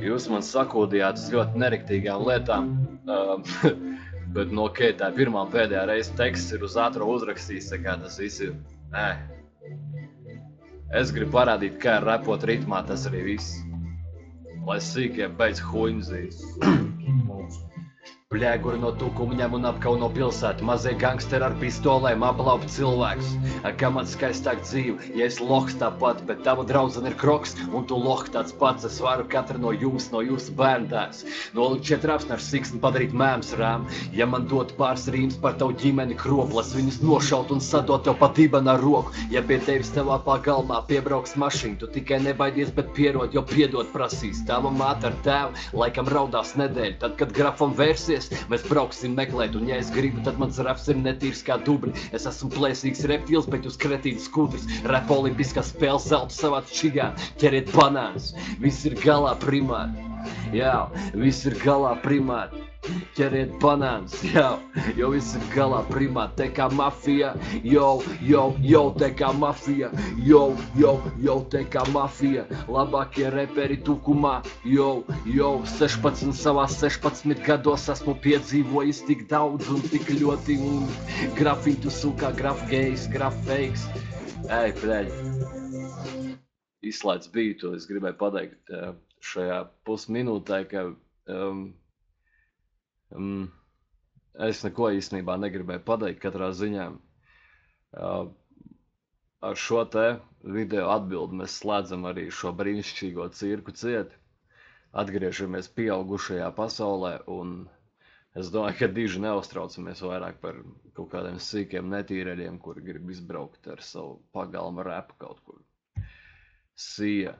Jūs man sakūdījāt uz ļoti neriktīgām lietām, bet no ok, tā pirmā un pēdējā reize teksts ir uz ātro uzrakstījis, tā kā tas viss ir, Es gribu parādīt, kā ir repot ritmā, tas arī viss. Lai sīkie beidz huņzīt. Bļēguri no tūkumiņām un apkauno pilsētu, mazie gangsteri ar pistolēm aplaup cilvēkus. Kā man skaistāk dzīve, ja es lohs tāpat, bet tava draudzene ir kroks, un tu loh tāds pats, es varu katru no jūsu bērndēs. Nolikt 4 apsni ar siksni padarīt mēms rām, ja man dot pāris rīms par tavu ģimeni kroplas, viņus nošaut un sadot tev pa dibena roku. Ja pie tevis tevā pagalmā piebrauks mašīna, tu tikai nebaidies, bet pierod, jo piedot prasīs. Tava māte ar tēvu laikam raudās nedēļu, tad, kad grafam vērsies, mēs brauksim meklēt, un ja es gribu, tad mans raps ir netīrs kā dubļi. Es esmu plēsīgs reptils, bet jūs kretīns skudrs. Rap olimpiskās spēles zelta savā čigā, ķeriet banāns. Viss ir galā primāri, jā, viss ir galā primāri. Ķeriet banāns, jā, jo viss ir galā primāri. Te kā mafija, te kā mafija, te kā mafija. Labākie reperi tukumā, 16 savā 16 gados esmu piedzīvojis tik daudz un tik ļoti, un grafiņu sūkā, graf gejs, graf fakes. Ej, pļaļ. Izslēdz bītu, es gribēju pateikt šajā pusminūtē, ka es neko īstenībā negribēju pateikt katrā ziņā. Ar šo te video atbildi mēs slēdzam arī šo brīnišķīgo cirku cieti. Atgriežamies pieaugušajā pasaulē, un es domāju, ka diži neuztraucamies vairāk par kaut kādiem sīkiem netīreļiem, kuri grib izbraukt ar savu pagalma repu kaut kur. See ya.